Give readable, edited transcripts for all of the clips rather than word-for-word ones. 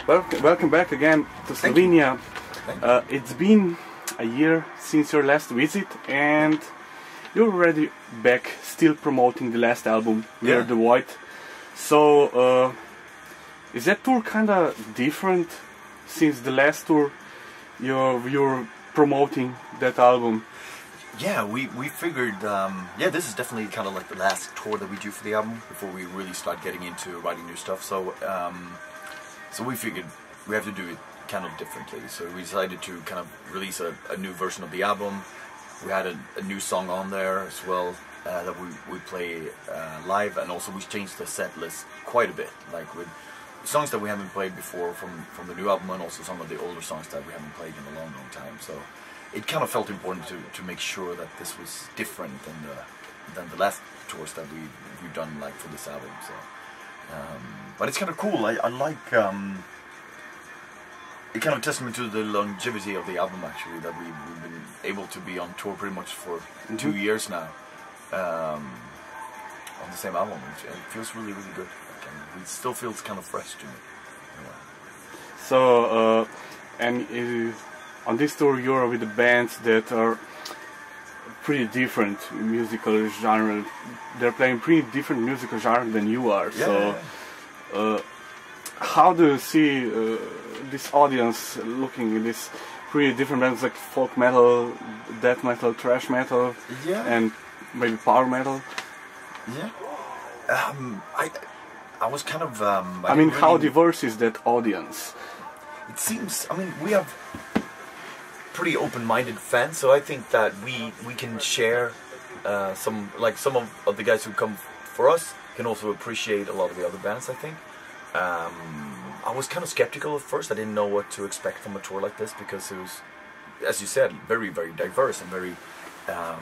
Welcome back again to Slovenia. It's been a year since your last visit, and you're already back, still promoting the last album, We're the White. So, is that tour kind of different since the last tour you're promoting that album? Yeah, we figured, this is definitely kind of like the last tour that we do for the album before we really start getting into writing new stuff. So, so we figured we have to do it kind of differently. So we decided to kind of release a new version of the album. We had a new song on there as well that we play live, and also we changed the set list quite a bit, like with songs that we haven't played before from the new album, and also some of the older songs that we haven't played in a long time. So it kind of felt important to make sure that this was different than the last tours that we've done, like for this album. So, but it's kind of cool. I like it, kind of testament to the longevity of the album, actually, that we've been able to be on tour pretty much for 2 years now on the same album. It feels really good. It still feels kind of fresh to me. Yeah. So, on this tour you're with the bands that are pretty different musical genre. They're playing pretty different musical genre than you are. Yeah. So, how do you see this audience looking at this pretty different bands like folk metal, death metal, thrash metal, and maybe power metal? Yeah. I was kind of... how diverse is that audience? It seems... we have pretty open-minded fans, so I think that we can share some of the guys who come for us can also appreciate a lot of the other bands, I think. I was kind of skeptical at first. I didn't know what to expect from a tour like this, because it was, as you said, very diverse and very a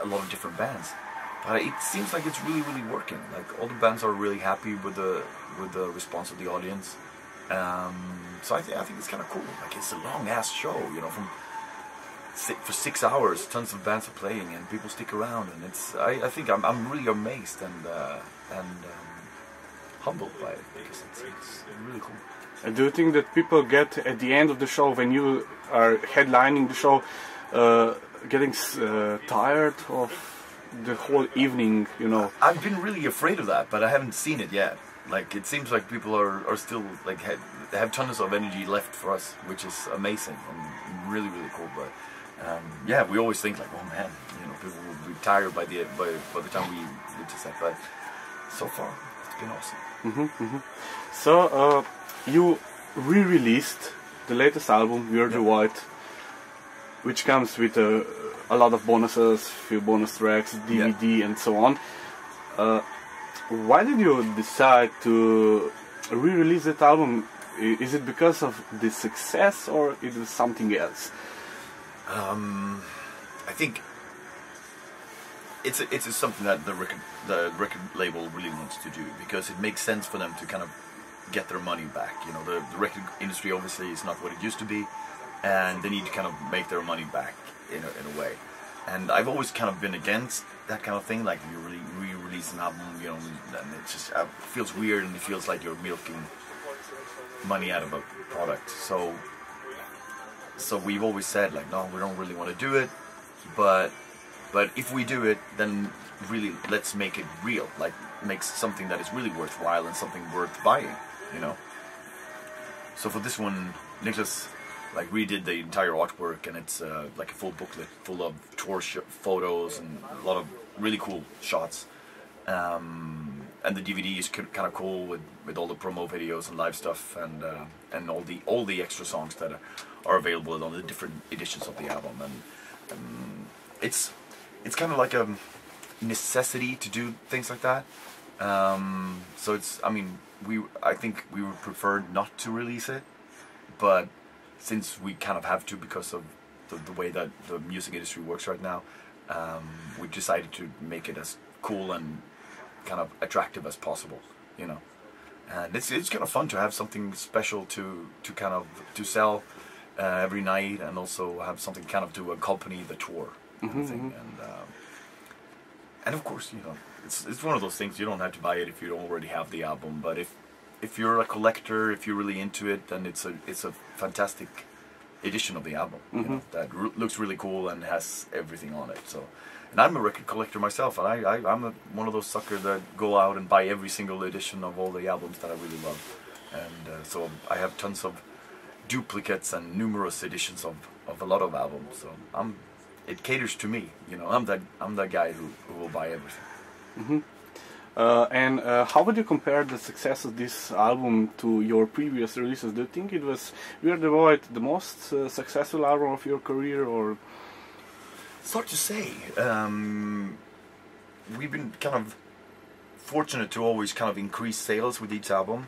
lot of different bands. But it seems like it's really working. Like, all the bands are really happy with the response of the audience. So I think it's kind of cool. Like, it's a long ass show, for 6 hours. Tons of bands are playing, and people stick around, and it's. I think I'm really amazed and humbled by it, because it's really cool. And do you think that people get at the end of the show, when you are headlining the show, getting tired of the whole evening, I've been really afraid of that, but I haven't seen it yet. Like, it seems like people are still, like, have tons of energy left for us, which is amazing and really cool. But we always think, like, oh man, people will be tired by the time we get to set. But so far, it's been awesome. So you re-released the latest album, We're the White, which comes with a lot of bonuses, few bonus tracks, DVD, and so on. Why did you decide to re-release that album? Is it because of the success, or is it something else? I think it's something that the record label really wants to do, because it makes sense for them to kind of get their money back. The record industry obviously is not what it used to be, and they need to kind of make their money back in a way. And I've always kind of been against that kind of thing. Like, you really re-release an album, and it just feels weird, and it feels like you're milking money out of a product. So we've always said, like, no, we don't really want to do it, but if we do it, then really let's make it real. Like, make something that is really worthwhile and something worth buying. So for this one, Niklas redid the entire artwork, and it's like a full booklet full of tour photos and a lot of really cool shots. And the DVD is kind of cool with all the promo videos and live stuff, and all the extra songs that are available on the different editions of the album. And it's kind of like a necessity to do things like that. So I think we would prefer not to release it, but since we kind of have to, because of the way that the music industry works right now, we decided to make it as cool and kind of attractive as possible, And it's kind of fun to have something special to sell every night, and also have something kind of to accompany the tour kind of thing. And of course, it's one of those things, you don't have to buy it if you don't already have the album. But if you're a collector, if you're really into it, then it's a fantastic edition of the album. You know, that looks really cool and has everything on it. So, and I'm a record collector myself, and I'm one of those suckers that go out and buy every single edition of all the albums that I really love. And so I have tons of duplicates and numerous editions of a lot of albums. So it caters to me. You know, I'm that guy who will buy everything. And how would you compare the success of this album to your previous releases? Do you think it was Weird the Void the most successful album of your career, or? It's hard to say. We've been kind of fortunate to always kind of increase sales with each album.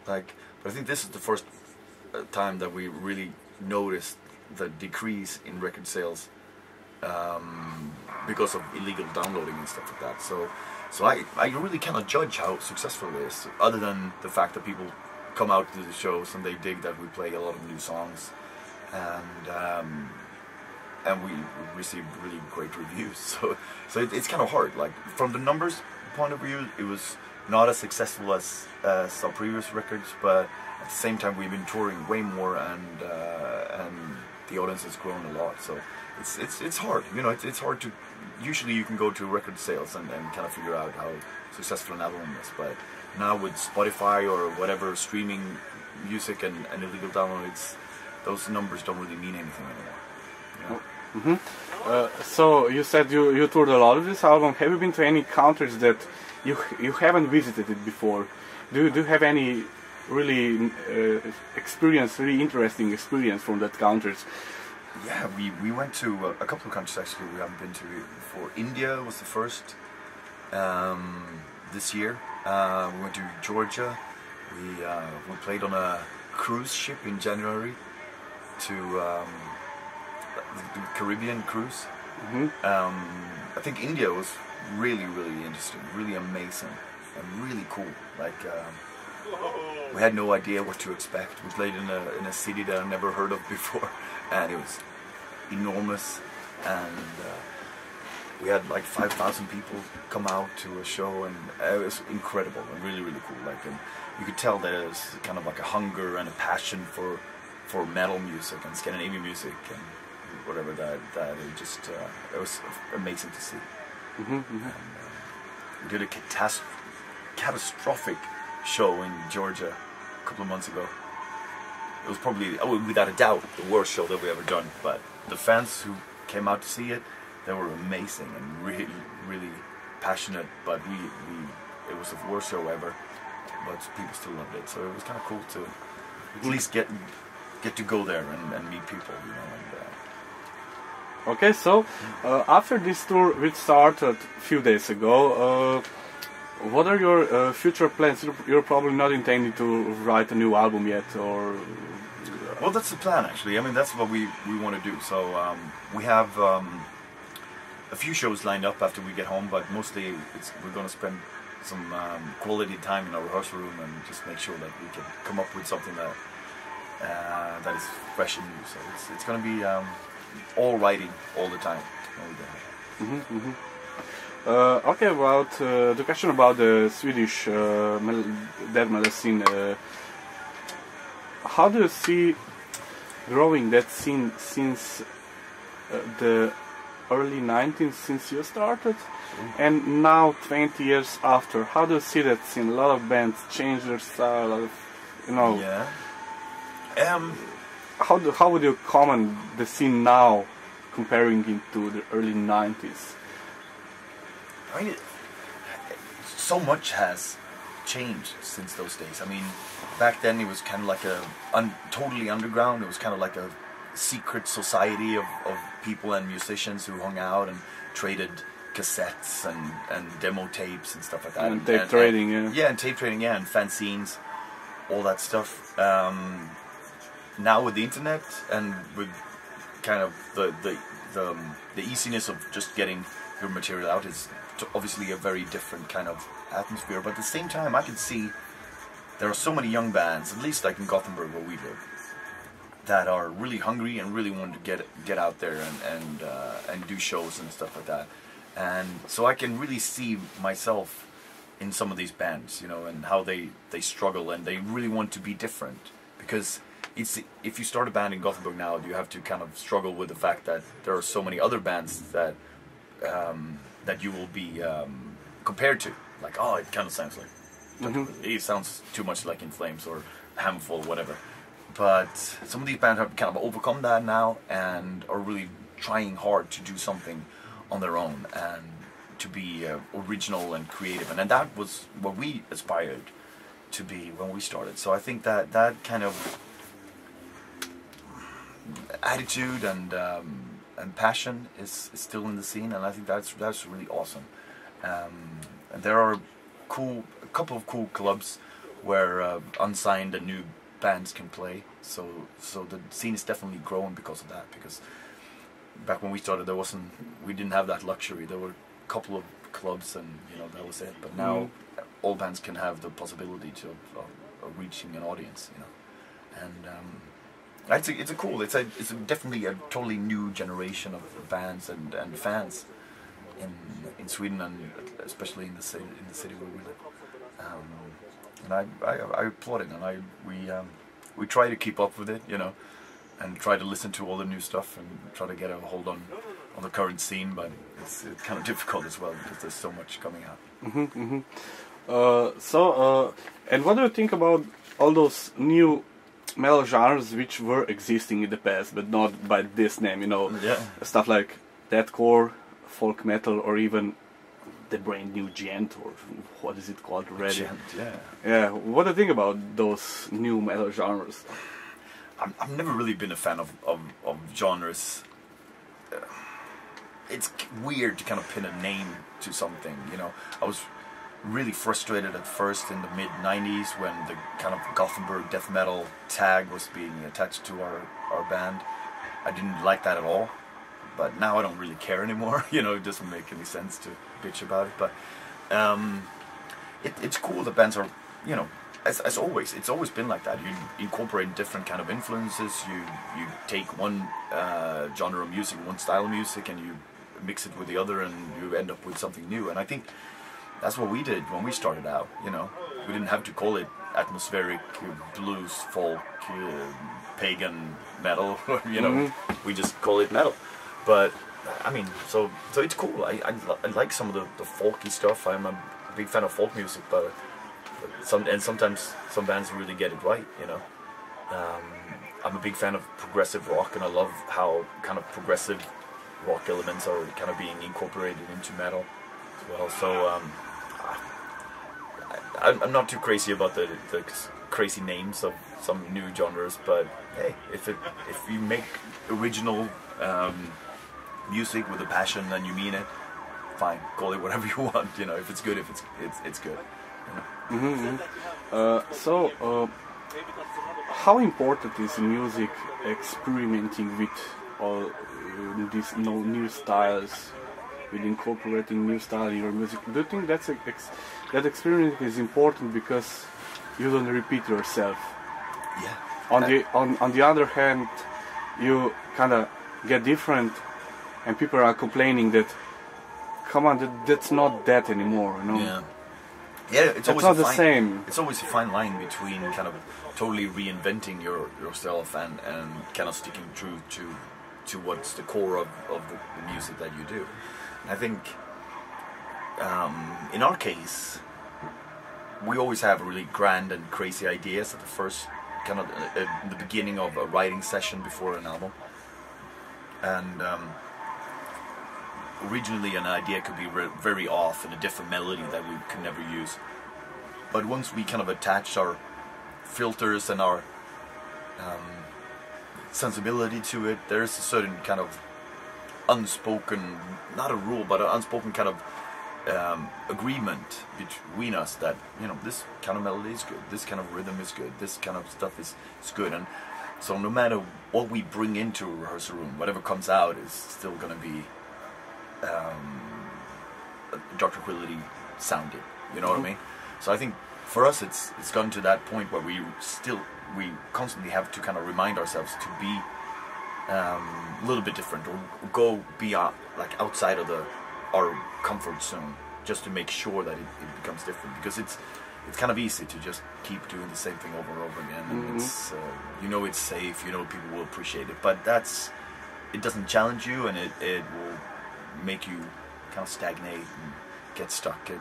But I think this is the first time that we really noticed the decrease in record sales because of illegal downloading and stuff like that. So I really cannot judge how successful it is, other than the fact that people come out to the shows and they dig that we play a lot of new songs, and we receive really great reviews. So it's kind of hard. Like, from the numbers point of view, it was not as successful as some previous records, but at the same time we've been touring way more, and the audience has grown a lot. So it's hard, you know. It's hard to. Usually you can go to record sales and kind of figure out how successful an album is, but now with Spotify or whatever streaming music and illegal downloads, those numbers don't really mean anything anymore. You know? So you said you toured a lot of this album. Have you been to any countries that you haven't visited it before? Do you have any really really interesting experience from that countries? Yeah, we went to a couple of countries actually we haven't been to before. India was the first this year. We went to Georgia. We played on a cruise ship in January to the Caribbean cruise. I think India was really interesting, really amazing, and really cool. Like, we had no idea what to expect. We played in a city that I'd never heard of before, and it was enormous, and we had like 5,000 people come out to a show, and it was incredible and really cool. Like, and you could tell that it was kind of like a hunger and a passion for metal music and Scandinavian music and whatever, that it was amazing to see. And, we did a catastrophic show in Georgia a couple of months ago. It was probably, without a doubt, the worst show that we ever done. But the fans who came out to see it, they were amazing and really passionate. But it was the worst show ever. But people still loved it, so it was kind of cool to at least get to go there and meet people, you know. Okay, so after this tour, which started a few days ago, what are your future plans? You're probably not intending to write a new album yet, or? Well, that's the plan, actually. I mean, that's what we want to do. So we have a few shows lined up after we get home, but mostly we're going to spend some quality time in our rehearsal room and just make sure that we can come up with something that is fresh and new. So it's going to be all writing all the time. Okay, about the question about the Swedish death metal scene. How do you see growing that scene since the early 90s, since you started, and now 20 years after? How do you see that scene? A lot of bands change their style, a lot of, you know. Yeah. How would you comment the scene now, comparing it to the early 90s? I mean, so much has changed since those days. I mean, back then it was kind of like totally underground. It was kind of like a secret society of people and musicians who hung out and traded cassettes and demo tapes and stuff like that. And tape trading, yeah. Yeah, and tape trading, yeah, and fanzines, all that stuff. Now with the internet and with kind of the easiness of just getting your material out, is obviously a very different kind of atmosphere. But at the same time, I can see there are so many young bands, at least like in Gothenburg where we live, that are really hungry and really want to get out there and do shows and stuff like that. And so I can really see myself in some of these bands, you know, and how they struggle and they really want to be different. Because if you start a band in Gothenburg now, you have to kind of struggle with the fact that there are so many other bands that that you will be compared to. Like, oh, it kind of sounds like it sounds too much like In Flames or Handful, whatever. But some of these bands have kind of overcome that now and are really trying hard to do something on their own and to be original and creative. And that was what we aspired to be when we started. So I think that kind of attitude and passion is still in the scene, and I think that's really awesome. And there are a couple of cool clubs where unsigned and new bands can play. So the scene is definitely growing because of that. Because back when we started, we didn't have that luxury. There were a couple of clubs, and you know that was it. But now all bands can have the possibility of reaching an audience, you know. And it's definitely a totally new generation of bands and fans in Sweden, and especially in the city where we live. And I applaud it, and we try to keep up with it, you know, and try to listen to all the new stuff and try to get a hold on the current scene, but it's kind of difficult as well because there's so much coming out. And what do you think about all those new metal genres which were existing in the past, but not by this name, you know? Yeah. Stuff like deathcore, folk metal, or even the brand new gent, or what is it called already? Gent, yeah. Yeah. What do you think about those new metal genres? I've never really been a fan of genres. It's weird to kind of pin a name to something, you know. I was really frustrated at first in the mid-90s when the kind of Gothenburg death metal tag was being attached to our band. I didn't like that at all, but now I don't really care anymore. You know, it doesn't make any sense to bitch about it. But it's cool that bands are, you know, as always, it's always been like that. You incorporate different kind of influences. You take one genre of music, one style of music, and you mix it with the other, and you end up with something new. And I think that's what we did when we started out, you know. We didn't have to call it atmospheric, blues, folk, pagan metal, you know. We just call it metal. But, I mean, so it's cool. I like some of the folky stuff. I'm a big fan of folk music, but sometimes some bands really get it right, you know. I'm a big fan of progressive rock, and I love how kind of progressive rock elements are kind of being incorporated into metal as well. So I'm not too crazy about the crazy names of some new genres, but hey, if you make original music with a passion and you mean it, fine, call it whatever you want, you know. If it's good, it's good, you know? How important is music experimenting with all these new styles, with incorporating new style in your music? Do you think that experience is important because you don't repeat yourself? Yeah. On the other hand, you kind of get different, and people are complaining that, come on, that's not that anymore, you know? Yeah. Yeah, it's always not the same. It's always a fine line between kind of totally reinventing yourself and kind of sticking true to what's the core of the music that you do. And I think in our case, we always have really grand and crazy ideas at the first kind of the beginning of a writing session before an album. And originally an idea could be very off and a different melody that we could never use. But once we kind of attach our filters and our sensibility to it, there's a certain kind of unspoken, not a rule, but an unspoken kind of agreement between us that, you know, this kind of melody is good, this kind of rhythm is good, this kind of stuff is good. And so no matter what we bring into a rehearsal room, whatever comes out is still going to be Tranquillity sounding, you know what I mean? So I think for us it's gotten to that point where we constantly have to kind of remind ourselves to be a little bit different, or go beyond, like outside of our comfort zone, just to make sure that it becomes different, because it's kind of easy to just keep doing the same thing over and over again, and it's you know it's safe, you know people will appreciate it, but it doesn't challenge you, and it will make you kind of stagnate and get stuck in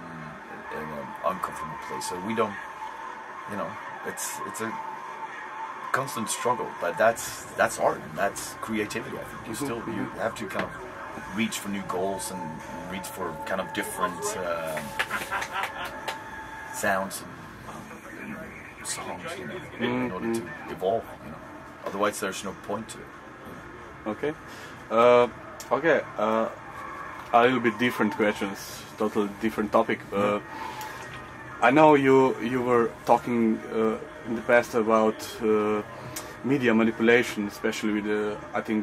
an uncomfortable place. So we don't, you know, it's a constant struggle, but that's art and that's creativity. I think you have to kind of reach for new goals and reach for kind of different sounds and songs, you know, in order to evolve, you know. Otherwise, there's no point to it. Okay. Okay. A little bit different questions, totally different topic. I know you were talking in the past about media manipulation, especially with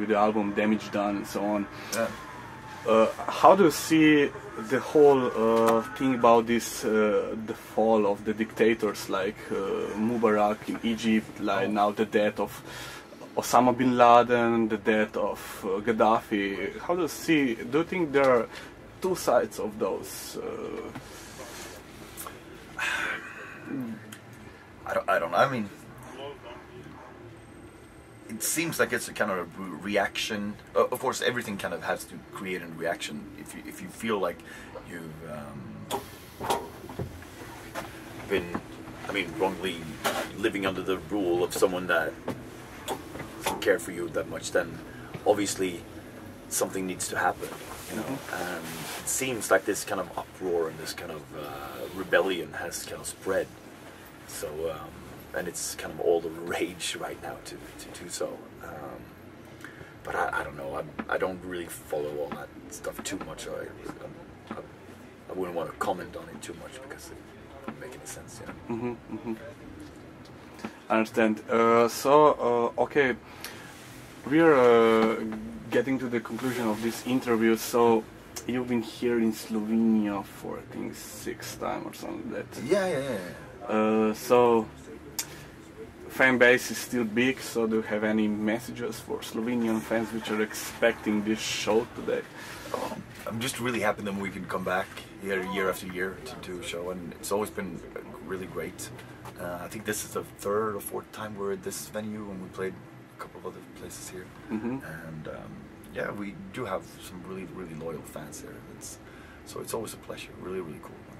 the album Damage Done and so on. Yeah. How do you see the whole thing about this, the fall of the dictators like Mubarak in Egypt, like now the death of Osama bin Laden, the death of Gaddafi? How do you see? Do you think there are two sides of those? I don't know. I mean, it seems like it's a kind of a reaction. Of course, everything kind of has to create a reaction. If you feel like you've been, I mean, wrongly living under the rule of someone that doesn't care for you that much, then obviously something needs to happen, you know. And it seems like this kind of uproar and this kind of rebellion has kind of spread. So, and it's kind of all the rage right now to do so. But I don't know. I don't really follow all that stuff too much. I wouldn't want to comment on it too much because it wouldn't make any sense, you know. I understand. Okay, we are getting to the conclusion of this interview. So, you've been here in Slovenia for, I think, 6th time or something like that. Yeah. So, fan base is still big. So, do you have any messages for Slovenian fans which are expecting this show today? I'm just really happy that we can come back here year after year to do a show, and it's always been really great. I think this is the 3rd or 4th time we're at this venue, and we played a couple of other places here. And yeah, we do have some really, really loyal fans there. So it's always a pleasure. Really, really cool. And,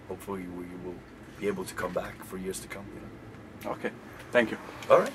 hopefully we will be able to come back for years to come. You know? Okay, thank you. All right.